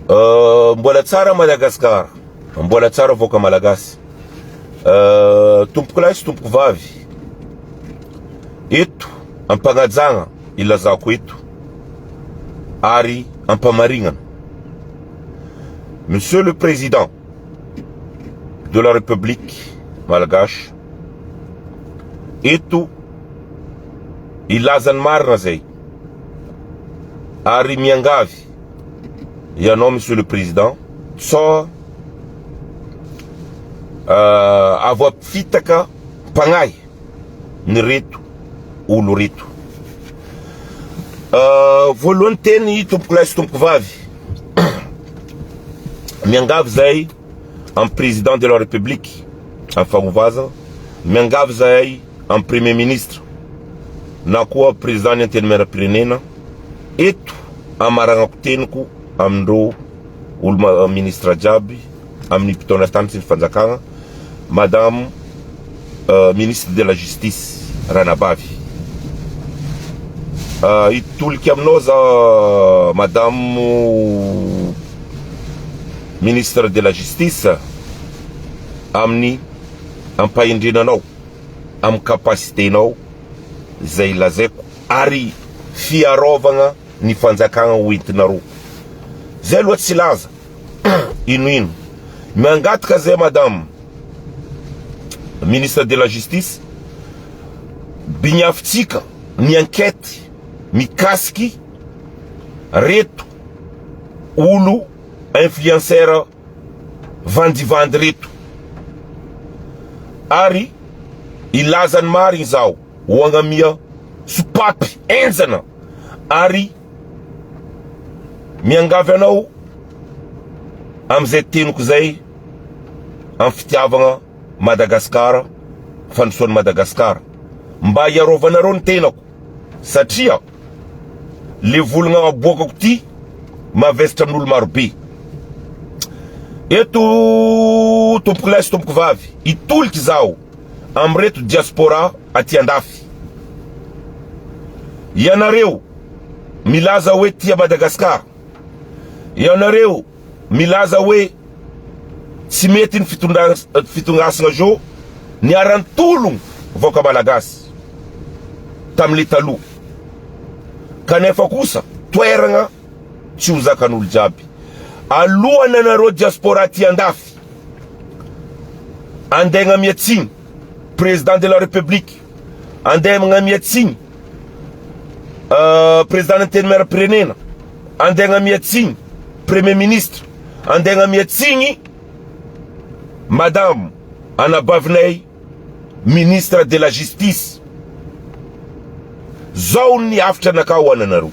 Mbola tsara Madagascar, mbola tsara voka malagasy. Tompoko lahy sy tompoko vavy, eto ampagnajagna ilazako eto ary ampamarignana. Monsieur le Président de la République malagasy, eto ilazany marina zay ary miangavy ianao Monsieur le Président sao avy ampifitaka mpagnahy ny reto olo reto. Voalohany teny tompoko lahy sy tompoko vavy, miangavy zay am Président de la République am fagnovazana, miangavy zay am Premier Ministre na koa Président ny antenimieram-pirenena. Eto amaragnako teniko amindreo olo ministra jiaby amin'ny mpitondra tany sy ny fanjakagna, Madame Ministre de la Justice Ranabavy. Itolika aminao za Madame Ministre de la Justice amin'ny ampahendrenanao, amin'ny kapasitenao zay lazaiko ary fiarovagna ny fanjakagna hoentinareo. Zay loha tsy laza ino miangataka zay Madame Ministre de la Justice, bignafitsika ny enquête mikasiky reto olo influenceur vandivandy reto, ary ilazany mariny zao hoagnamia sopapy enjana ary miangavy anao amizay teniko zay am fitiavagna Madagasikara, fanosoan'ny Madagasikara, mba hiarovanareo ny tenako satria le volagna aboakako ty mavesitra amin'olo marobe. Eto tompoko lahy sy tompoko vavy, itoliky zao am reto diaspora aty andafy. Ianareo milaza hoe tia Madagasikara, ianareo milaza hoe tsy mety ny fitondrasana zao ny arantologno voka malagasy tamile taloha, kanefa kosa toeragna tsy ho zakan'olo jiaby. Alohany anareo diaspora aty andafy andegna miatsigny Président de la République, andegna miatsigny Président antenimieram-pirenena, andegna miatsigny Premier Ministre, andegna miatsigny Madame anabavinay Ministre de la Justice. Zao ny hafitra anakao anareo.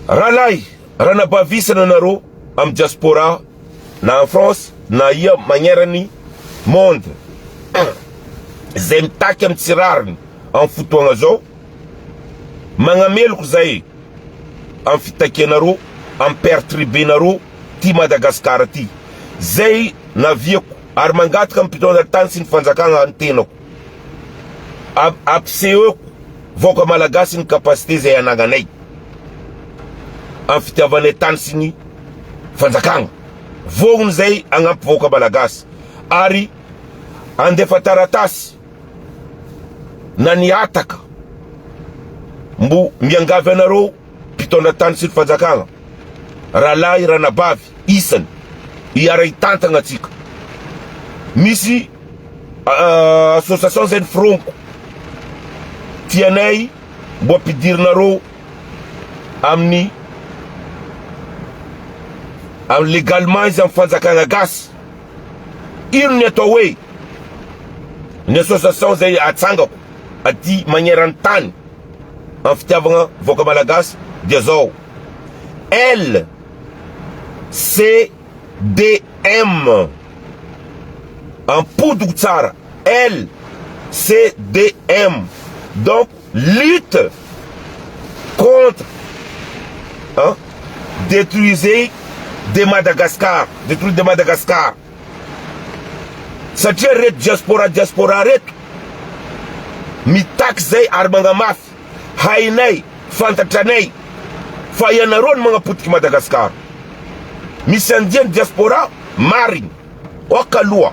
Ralahy ranabavisana anareo am diaspora na en France na ia magnerany monde zay mitaky am tsirariny am fotoagna zao, magnameloko zay am fitakianareo am pertribenareo ty Madagasikara ty. Zay naviako ary mangataka am mpitondra tany sy ny fanjakagna ny tenako ampisehoako voka malagasy ny kapasité zay anagnanay am fitiavanay tany sy ny fanjakagna. Vognony zay agnampy voka malagasy ary andefa taratasy na niataka mbo miangavy anareo mpitondra tany sy ny fanjakagna, ralahy ranabavy isany iara itantagna atsika. Misy association zay ny Fronko tianay mbo ampidirinareo amin'ny légalement izy amin'ny fanjakagna gasy. Ino ny atao hoe ny association zay atsangako aty magneran'ny tany amin'ny fitiavagna voka malagasy dia zao LCDM en poudre tsara, LCDM, donc lutte contre détruire de Madagascar, détruire de Madagascar. Satria reto diaspora reto mitaky zay ary magnamafy hainay fantatranay fa ianareo ny magnapotiky Madagascar. Misy andiany diaspora marigny okaloha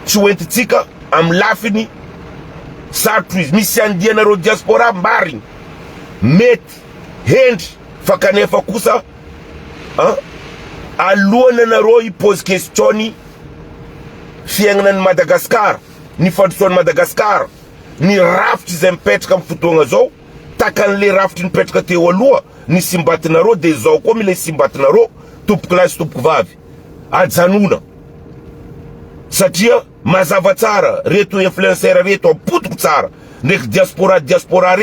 tsy hoentitsika am lafiny sarotro izy. Misy andianareo diaspora marigny mety hendry fa kanefa kosa alohany anareo ipose questioni fiaignanan'ny Madagascar, ny fandrosoan'ny Madagascar, ny rafitry izay mipetraka amin'ny fotoagna zao takan'le rafitry nipetraka teo aloha ny simbatinareo de zao koa mila simbatinareo tompoky lahy sy tompoky vavy ajanona satria mazava tsara reto influenceur reto apotoko tsara ndraiky diaspora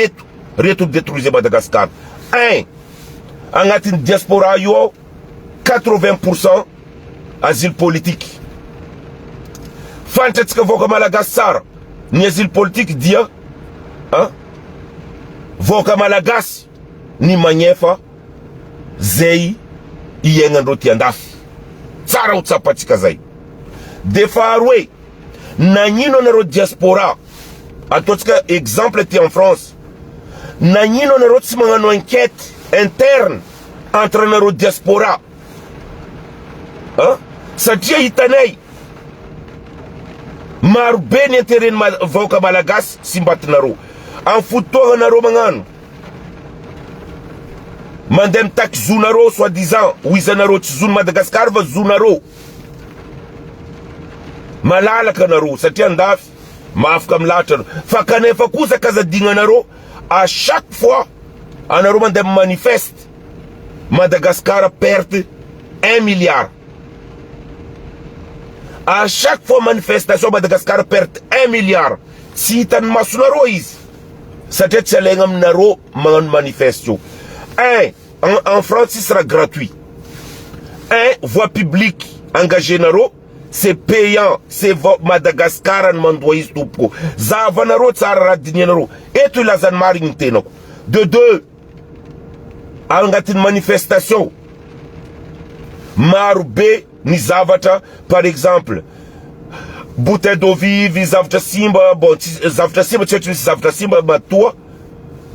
reto détruiser Madagascar. Agnatin'ny diaspora io 80% asile politique. Fantatsika voka malagasy tsara ny asile politique dia voka malagasy ny magnefa zay iaignandreo ty andafy tsara ho tsapatsika zay. De faharoe nagnino anareo diaspora, ataotsika exemple ty en France, nagnino anareo tsy magnano enquête interne entre anareo diaspora satria hitanay marobe ny intérêt vahoaka malagasy simbatinareo. Amin'ny fotoagnanareo magnano mandeha mitaky zonareo soi-disant ho izanareo tsy zony Madagascar fa zonareo malalaka anareo satria andafy maafaka milatra fa kanefa kosa kazadignanareo à chaque fois anareo mandeha manifeste Madagascar perte 1 milliard. À chaque fois manifestation Madagascar perte 1 milliard. Tsy hitan'ny masonareo izy satria tsy alaigna aminareo magnano manifeste. En France ce sera gratuit. Voie publique engagé nareo c'est payant, c'est Madagascar ny mandoa izy tompoko. Zavanareo tsara raha dinianareo. Eto ilazany marigny tenako. De deux, agnatin'ny manifestation marobe ny zavatra, par exemple bouteille d'eau vive, zavatra simba, bon zavatra simba tsy misy zavatra simba matoa,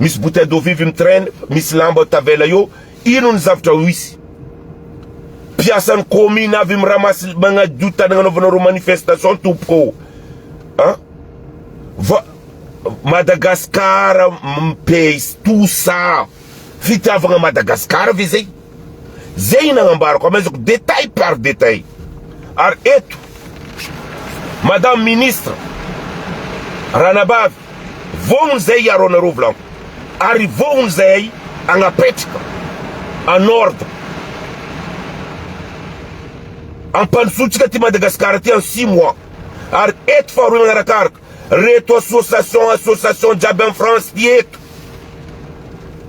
misy bouteille d'eau vive mitraine, misy lamba tavela io, ino ny zavatra hoisy. Piasan'ny commune avy miramasy magnadio nanaovanareo manifestation tompoko. Madagascar pays tout ça. Fitiavagna Madagascar ve zay? Zay nagnambarako amezako détail par détail. Ary eto Madame Ministre Ranabavy vognony zay iaronareo volako. Ary vognony zay agnapetraka en ordre. Ampanosotsika ty Madagascar ty en 6 mois. Ary eto faharoa magnarakaraka reto association jiaby en France ty eto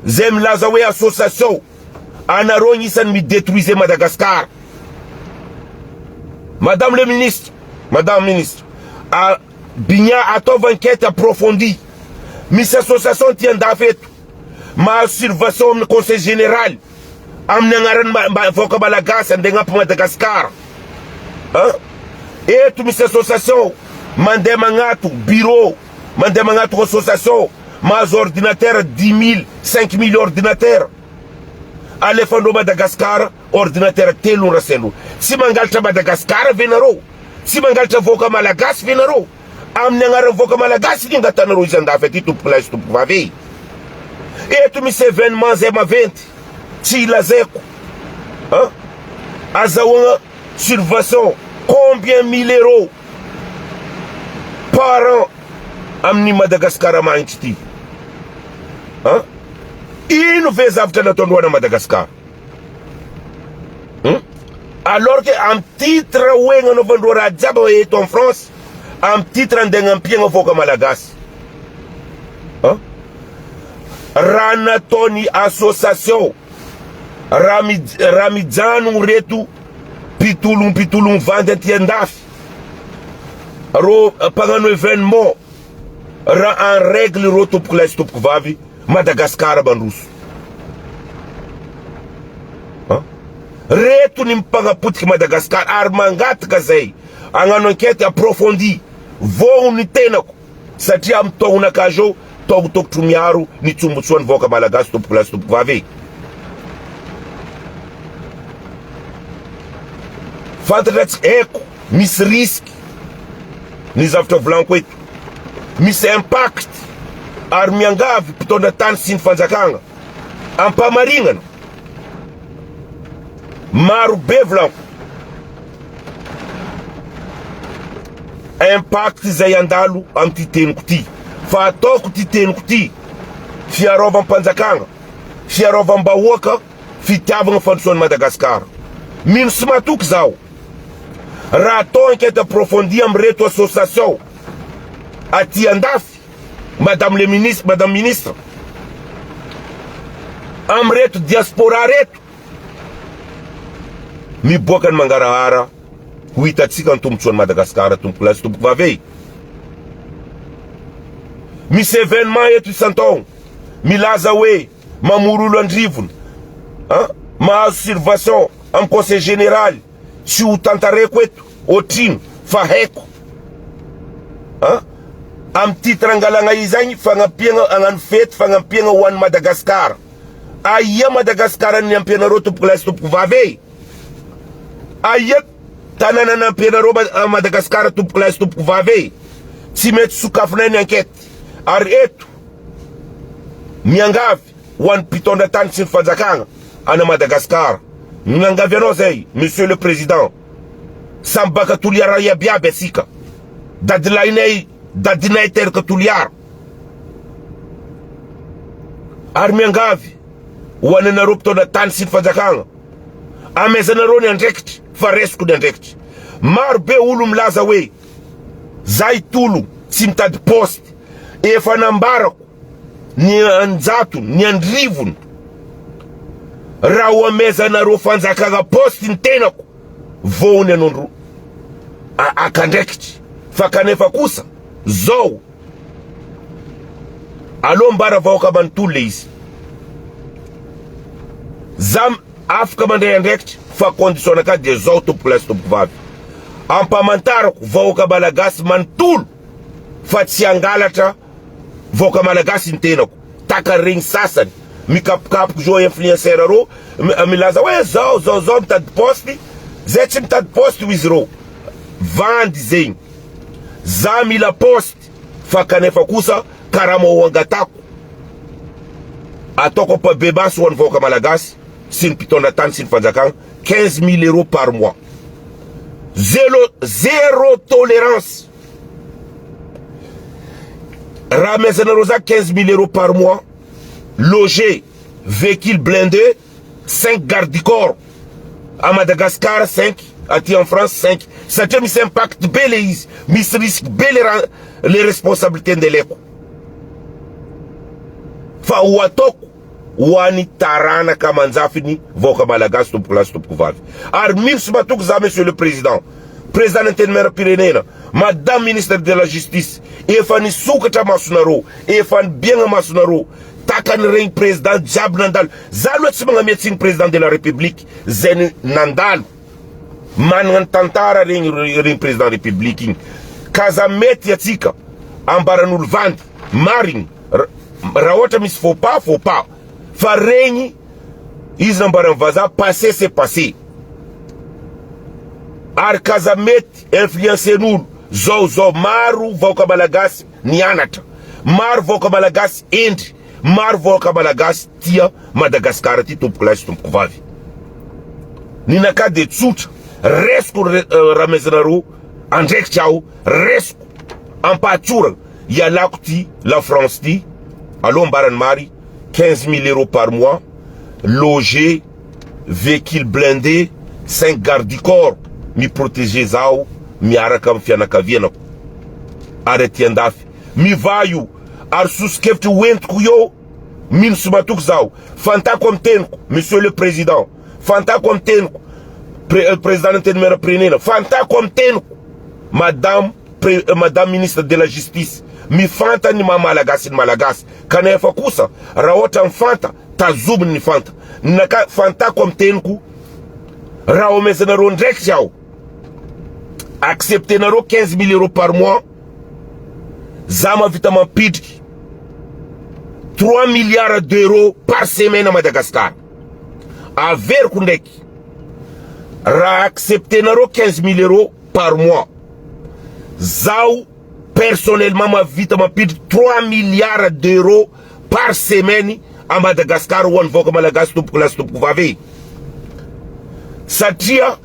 zay milaza hoe association anareo gnisany midétruiser Madagascar. Madame Ministre, bigna ataova enquête approfondie. Misy association ty andafy eto mahazo subvention amin'ny conseil général amin'ny agnarany voaka malagasy andeha agnampy Madagascar. Eto misy association mandeha magnato bureau, mandeha magnato association mahazo ordinateur 10 000, 5 000 ordinateur. Alefandreo Madagascar ordinateur telo raselo. Tsy mangalatra Madagascar venareo, tsy mangalatra voaka malagasy venareo. Amin'ny agnarany voaka malagasy ny angatanareo izy andafy aty tompoko lahy sy tompoko vavy. Eto misy événement zay maventy tsy ilazaiko. Azahoagna subvention combien 1000 euros par an amin'ny Madagascar magnitry ty. Ino ve zavatra nataondroana Madagascar? Alors que am titre hoe gnanaovandreo raha jiaby eto en France, am titre andeha agnampihagna voaka malagasy. Raha nataony association raha mijano reto pitologno vandy aty andafy ro mpagnano événement raha en règle ro tompoko lahy sy tompoko vavy Madagascar bandroso. Reto ny mipagnapotiky Madagascar ary mangataka zay agnano enquête approfondie vognony ny tenako satria amin'ny taognonakazo taogno tokotro miaro ny tsombotsoan'ny voaka malagasy tompoko lahy sy tompoko vavy. Fantatratsika eko misy risky ny zavatra volaniko eto. Misy impact ary miangavy mpitondra tany sy ny fanjakagna ampamarignana maro be volaniko. Impact izay andalo amty teniko ty. Fa ataoko ty teniko ty fiarovam-panjakagna, fiarovam-bahoaka, fitiavagna fandrosoan'i Madagasikara. Mino sy matoky zao. Raha atao enquête approfondie amreto association aty andafy, madame ministre, amreto diaspora reto, miboaka ny mangarahara ho hitatsika ny tombotsoan'i Madagasikara, tomboko lahy sy tomboko vavey. Misy événement eto isan-taogno milaza hoe mamory olo andrivony, mahazo survation am conseil général, tsy ho tantareko eto otrino fa haiko. Am titre angalagna izagny fagnapiagna agnano fety fagnapiagna ho an'ny Madagasikara. Aia Madagasikara ny ampianareo tompoko lahy sy tompoko vavey? Aia tanàna nampianareo Madagasikara tompoko lahy sy tompoko vavey? Tsy mety sokafinay ny enquête. Ary eto miangavy ho an'ny mpitondra tany sy ny fanjakagna ana Madagasikara. Miangavy anao zay, Monsieur le Président. Sambaka toliara iabiaby asika. Dadinay teraka toliara. Ary miangavy ho ananareo mpitondra tany sy ny fanjakagna. Amezanareo ny andraikitry fa resiko ny andraikitry. Maro be olo milaza hoe zay tolo tsy mitady poste. Efa nambarako ny anjatony, ny andrivony. Raha ho amezanareo fanjakagna poste ny tenako, vohony anondro akandraikitry. Fa kanefa kosa zao alo mbara vahoaka manontolo le izy. Zam afaka mandray andraikitry fa condition naka dia zao tompoko lahy sy tompoko vavy. Ampamantarako vahoaka malagasy manontolo fa tsy angalatra vahoaka malagasy ny tenako. Taka regny sasany mikapokapoko zao influenceur ro milaza hoe zao mitady poste. Zay tsy mitady poste izy ro vandy zegny. Za mila poste fa kanefa kosa karama ho angatako. Ataoko pabebasy ho an'ny vahoaka malagasy sy ny mpitondra tany sy ny fanjakagna 15 000 euros par mois. Zéro tolérance. Raha amezanareo za 15 000 euros par mois, loger, véhicule blindé, 5 gardes du corps. À Madagascar 5, aty en France 5. Satria misy impact be le izy, misy risque be les responsabilités ndeleko. Fa ho ataoko ho an'ny taranaka manjafiny vahoaka malagasy tompoko lahy sy tompoko vavy. Ary mino sy matoky za Monsieur le Président, Président antenimera-pirenena, Madame Ministre de la Justice, efa nisokatra masonareo, efa nibiagna masonareo, takany regny président jiaby nandalo. Za loha tsy magnamiatsiny président de la République zay nandalo. Manana ny tantara regny président république igny. Kaza mety atsika ambaran'olo vandy marigny. Raha ohatra misy faux pas. Fa regny izy nambaran'ny vazaha passé c'est passé. Ary kaza mety influencen'olo zao maro vahoaka malagasy nianatra, maro vahoaka malagasy endry, maro vahoaka malagasy tia Madagasikara ty tompoko lahy sy tompoko vavy. Ninaka de tsotra resiko ramezanareo andraikitry aho, resiko ampahantsoragna ialako ty la France ty. Aloha ambarany mary 15 000 euros par mois, loger, véhicule blindé, 5 gardes du corps, mi protéger zao miaraka amin'ny fianakavianako. Ary aty andafy mivaio ary sosikevitry hoentiko io. Mino sy matoky zao, fantako amin'ny teniko Monsieur le Président, fantako amin'ny teniko Président antenimera-pirenena, fantako amin'ny teniko Madame Ministre de la Justice. Mifanta ny mamalagasy ny malagasy. Kanefa kosa raha ohatra mifanta tazominy ny fanta. Naka fantako amin'ny teniko raha omezanareo ndraikitry aho, acceptenareo 15 000 euros par mois, za mavita mampidriky 3 milliards 2 euros par semaine à Madagascar. Averiko ndraiky accepté 15 000 € par mois. Zao, personnellement, ma vie, m'a payé 3 milliards d'euros par semaine à Madagascar ou en vogue Madagascar pour la stop vavé. Satia,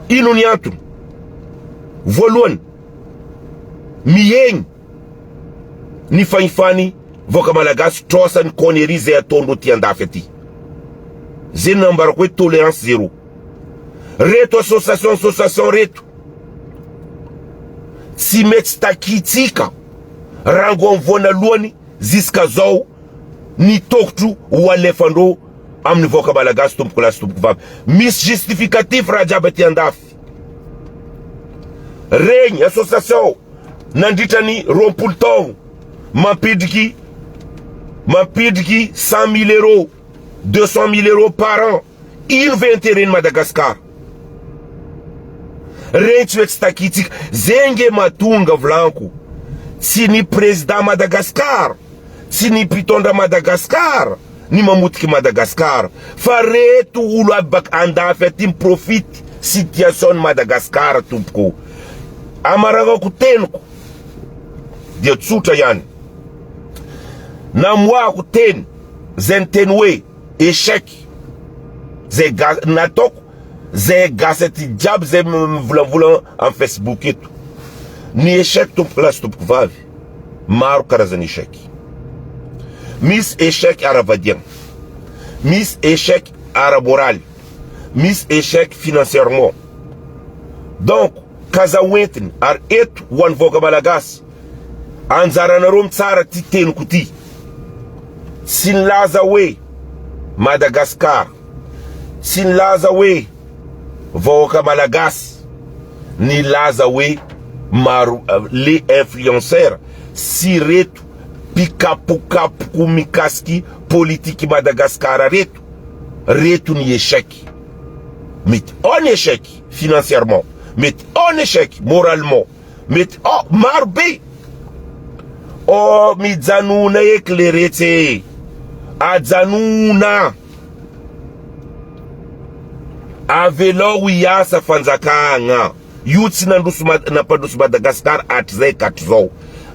inuniantu, voluan, miyeng, ni fanifani, vogue Madagascar, trosan konerize à tondo tiandafeti. Zé number quoi tolérance zéro. Reto association reto. Si met stakitika rango mvona luoni ziska zao ni toktu walefando amni voka Malagasy tompoko lasy tompoko vavy misy justificatif raha jiaby aty andafy regny association nandritrany roapolo taogno mampidiky 100 000 €, 200 000 € par an. Ino ve intérêt Madagascar? Regny tsy mety stakitika zenge matonga volanko tsy ni président Madagascar, tsy ni mpitondra Madagascar ni mamotiky Madagascar fa reto olo aby baka andafy aty miprofity situation Madagascar tompoko. Amaragako teniko dia tsotra ihany. Namoako teny zay niteny hoe échec zay nataoko zay gasy aty jiaby zay mivolavola en Facebook eto. Ni échec tompoko lasy tompoko vavy maro karazany échec. Misy échec ara-vadiagna, misy échec ara-moral, misy échec financièrement. Donc kaza hoentiny ary eto ho an'ny vahoaka malagasy anjaranareo mitsara ty teniko ty. Sy nilaza hoe Madagascar, sy nilaza hoe vahoaka malagasy, nilaza hoe maro les influenceurs si reto pikapokapoko mikasiky politiky Madagascar reto ni échec. Mety en échec financièrement, mety en échec moralement, mety maro be. Mijanona eky le retsy ajanona avelao iasa fanjakagna io tsy nampandroso Madagascar hatrizay ka hatrizao.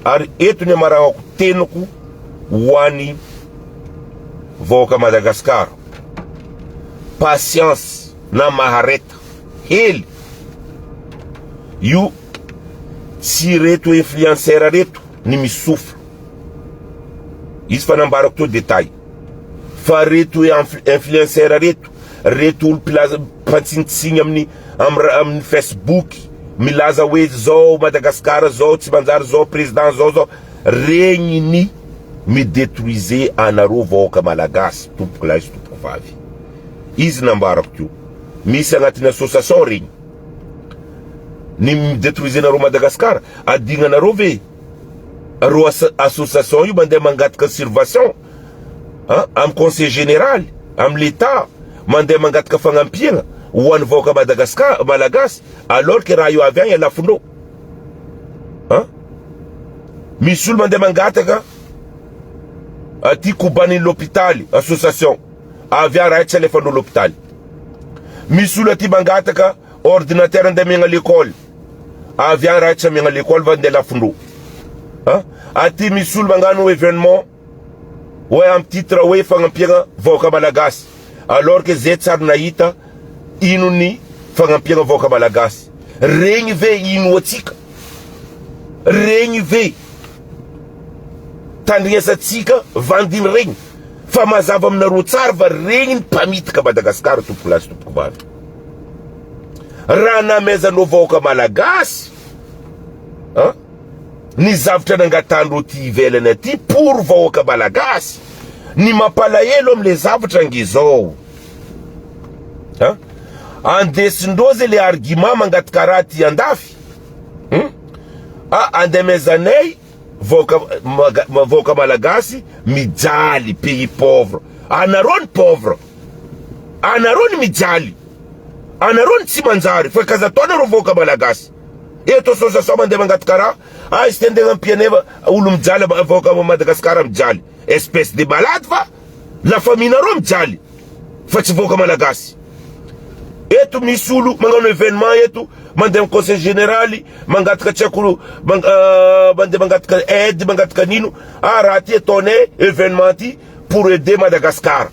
Ary eto ny amaragako teniko ho an'ny vahoaka Madagascar, patience na mahareta hely. Io tsy reto influenceur reto ni misofra, izy fa nambarako to détail fa reto influenceur reto olo mpantsintsigny amin'ny Facebook milaza hoe zao Madagascar zao tsy manjary zao président zao regny ni midétruiser anareo vahoaka malagasy tompoko lahy sy tompoko vavy. Izy nambarako teo misy agnatin'ny association regny ni midétruiser nareo Madagascar. Adignanareo ve ro association io mandeha mangataka subvention am conseil général am l'état mandeha mangataka fagnampiagna ho an'ny vahoaka Madagascar malagasy alors que raha io avy agny alafondreo. Misy olo mandeha mangataka aty kobaniny l'hôpital association avy raha tsy alefandreo l'hôpital. Misy olo aty mangataka ordinateur andeha amiagna l'école avy raha tsy amiagna l'école va andeha alafondreo. Aty misy olo magnano événement hoe am titre hoe fagnampiagna vahoaka malagasy alors que zay tsary nahita ino ny fagnampiagna vahoaka malagasy. Regny ve ino atsika? Regny ve tandrignesatsika vandiny regny? Fa mazava aminareo tsara fa regny ny mpamitaka Madagascar tompoko lasy tompoko vavy. Raha namezanao vahoaka malagasy ny zavatra nangatandreo ty ivelany aty pour vahoaka malagasy ny mampalahelo amle zavatra ngizao. Andesindreo zay le argument mangataka raha ty andafy. Andemezanay vahoaka malagasy mijaly pays pauvre. Anareo ny pauvre, anareo ny mijaly, anareo ny tsy manjary fa kazataonareo vahoaka malagasy. Eto association mandeha mangataka raha izy tendeha ampianeva olo mijaly vahoaka Madagascar mijaly. Espèce de malade va la famille nareo mijaly fa tsy vahoaka malagasy. eto misy olo magnano événement eto mandeha conseil général mangataka tiakolo mandeha mangataka aide mangataka nino raha ty ataonay événement ty pour aider Madagascar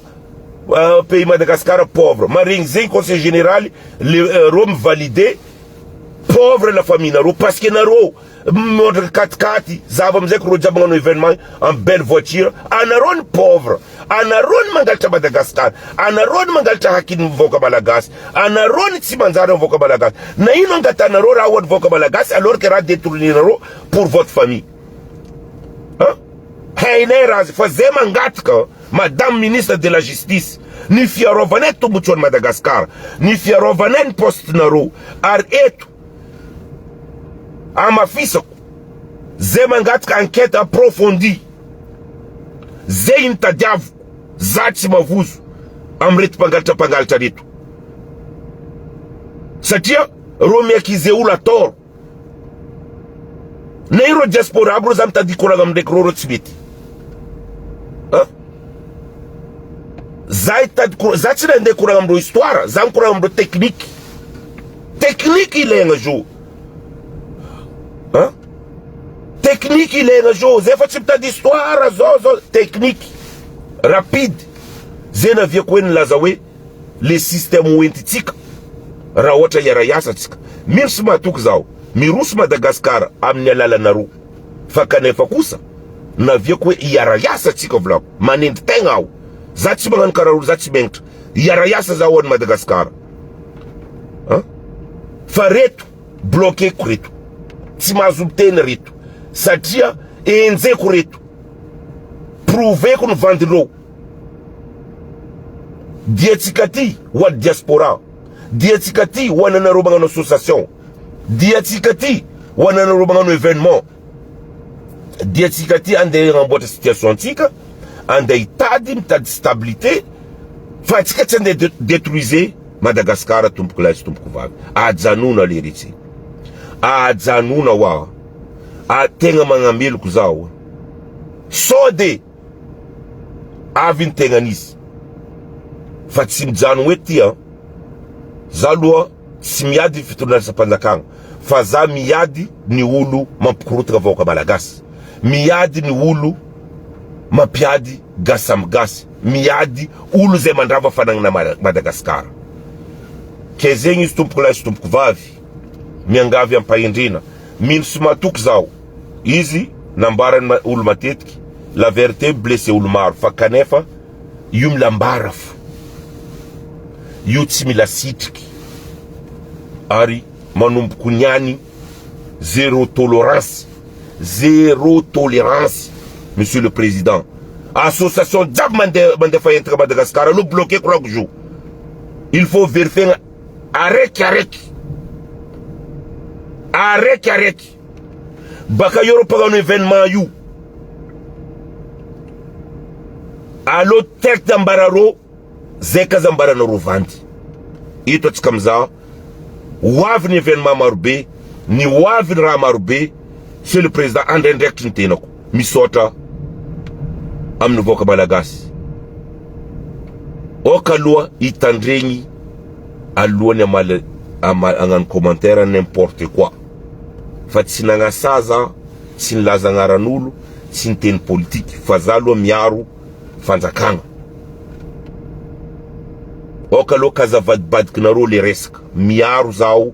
pays Madagascar pauvre marigny zegny conseil général rô mivalide pauvre la famille narô parce que narô montre 4x4 zava amizay ko rô jiaby magnano événement en belle voiture anarô ny pauvre anarô ny mangalatra Madagascar anarô ny mangalatra hakiny mivoaka malagasy anarô ny tsy manjary mivoaka malagasy na ino angatanarô raha ohatry mivoaka malagasy alors que raha détourninarô pour votre famille hainay raha fa zay mangataka madame ministre de la justice ny fiarovanay tombotsoan'ny Madagascar ny fiarovanay ny poste narô ary eto amafisako zay mangataka enquête approfondie zay ny tadiaviko za tsy mavozo amreto mpangalatra reto satria rô miakize olo atoro na irô diaspora aby rô za mitadikoragna amindreky rô tsy mety za tsy nandeha koragna amindrô histoire za mikoragna amindrô technique ilaigna zo technique ilaigna zo zay fa tsy mitady histoire zao technique rapide zay naviako hoe nilaza hoe le système hoentitsika raha ohatra iara-iasatsika misy mahatoky zao miroso Madagascar amin'ny alalanarô fa kanefa kosa naviako hoe iara-iasatsika volako manendy tegna aho za tsy magnano karaha olo za tsy menitra iara-iasa zaho any Madagascar fa reto bloqueko reto tsy mahazo miteny reto satria enjeko reto proveko ny vandinrô diatsika ty ho any diaspora diatsika ty ho ananarô magnano association diatsika ty ho ananarô magnano événement diatsika ty andeha agnamboatra situation antsika andeha hitady mitady stabilité fa atsika tsy andeha détruiser Madagascar tompoko lahy sy tompoko vavy ajanona le retsy ajanona wa tegna magnameloko zao sode avy ny tegnanisy fa tsy mijano hoe tia za aloha tsy miady fitondrasam-panjakagna fa za miady ny olo mampikorotana vahoaka malagasy miady ny olo mampiady gasy amy gasy miady olo zay mandrava fanagnana Madagascar ke zegny izy tompoko lahy sy tompoko vavy miangavy ampahendrena mino sy matoky zao izy nambarany olo matetiky la vérité blessé olo maro fa kanefa io milambara fo io tsy mila sitriky ary manomboko niany zéro tolérance monsieur le président association jiaby mandefa entaka Madagascar aloha bloqué korako zo il faut vérifier araiky baka io pagnano événement io alo tek dambararô zay kazambaranarô vandy ito atsika amza hoavy ny événement marobe ny hoavy ny raha marobe monsieur le président andraindraikitry ny tenako misaotra amin'ny voaka malagasy oka aloha hitandregny alohany agnano commentaire n'importe quoi fa tsy nagnasaza tsy nilaza agnaran'olo tsy niteny politique fa za aloha miaro fanjakagna oka aloha kazavadibadikinarô le resaka miaro zao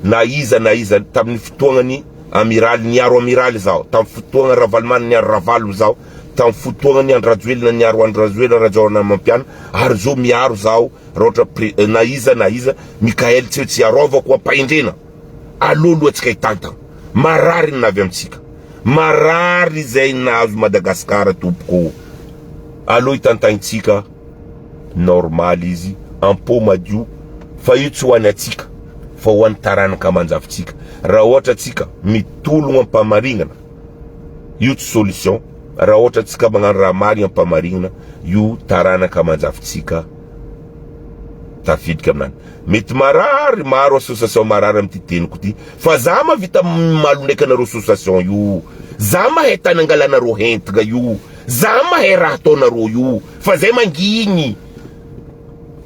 na iza tamin'ny fotoagnany amiral niaro amiral zao tamin'ny fotoagna ravalman niaro ravalo zao tamin'ny fotoagnany andrajoelina niaro andrajoelina rajaona mampiana ary zo miaro zao raha ohatra na iza Mikael tsy arovako ampahendrena alolo atsika hitantagna marary ny navy amitsika marary zay nahazo Madagascar tompoko alo hitantagnitsika normal izy ampo madio fa io tsy hoany atsika fa hoany taranaka manjavitsika raha ohatra atsika mitologna ampamarignana io tsy solution raha ohatra atsika magnano raha marigna ampamarignana io taranaka manjavitsika tafidika aminany mety marary maro association marary amty teniko ty fa za mavita malo ndraiky anareo association io za mahay tany angalanareo hentagna io za mahay raha ataonareo io fa zay mangigny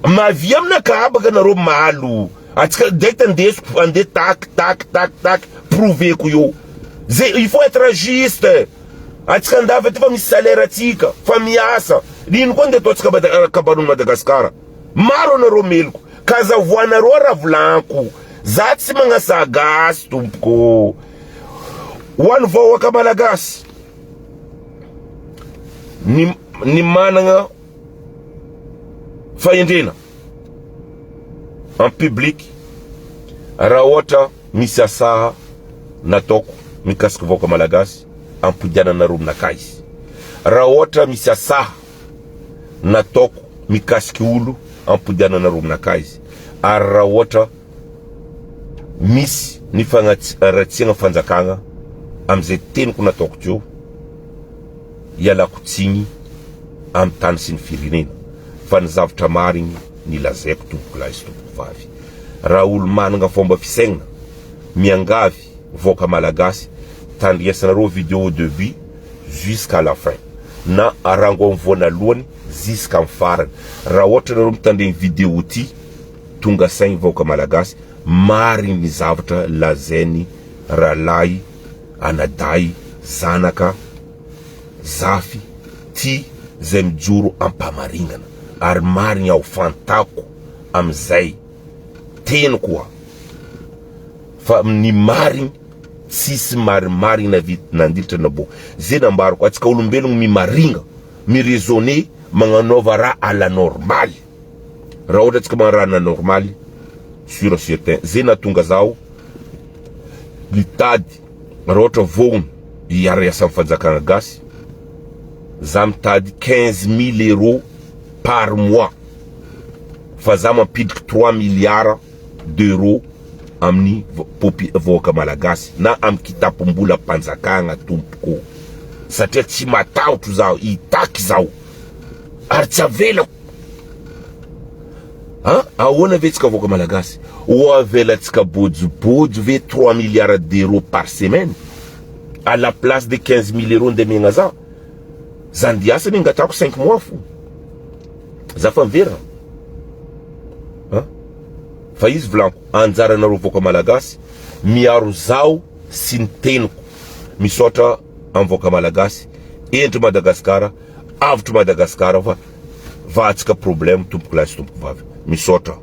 Maviam na kaabaka na ro malo. Atsika dès andesiko ande tac prouver ko yo. Il faut être juste. Atsika ndava te fa mi salaire atsika, fa miasa. Lino konde to tsika kabaru Madagascar. Maro na ro melko. Kaza voana ro ravlanko. Zatsi manga sa gas tumpko. One voa Kamalagas. Ni mananga fayendena en public rawota misasa natoko mikask voka Malagas ampujana na rum na kais rawota misasa natoko mikaski ulu ampujana na rum na kais rawota mis ni fangati ratsinga fanzakanga amzeteni kuna tokjo yala kutsingi am tansin firinina fan zavatra marigny ni lazaiko tompoko lahy sy tompoko vavy raha olo mananga fomba fisegna miangavy voka Malagasy tandriasanareo vidéo au début jusqu'à la fin na arango am voanalohany jusqu'à am farany raha ohatra nareo mitandregny vidéo ty tonga saigny voka Malagasy marigny ny zavatra lazainy ralahy anaday zanaka zafy ty zay mijoro ampamaringana ary marigny ao fantako amizay teny koa fa ny marigny tsisy marigny nandilitra na bo zay nambariko atsika olombelogno mimaringa miresone magnanaova raha à la normale raha ohatra atsika magnano raha na normale sur certain zay natonga zao litady raha ohatra vogny iariasa amin'ny fanjakana gasy za mitady 15 000 euros par mois fa za mampidriky 3 milliards d'euros amin'ny voka Malagasy na amin'ny kitapom-bola mpanjakagna tompoko satria tsy matahotro zaho itaky zaho ary tsy avelako ahoana ve tsika voka Malagasy o avelatsika bojobojo ve 3 milliards d'euros par semaine à la place de 15 000 euros ndemegna za zandiasa ni ngatako 5 mois fo za fa mivera fa izy volanko anjaranareo voka Malagasy miaro zao sy ny teniko misaotra amin'ny voka Malagasy entry Madagasikara avotry Madagasikara fa vatsika problème tompoko lahy sy tompoko vavy misaotra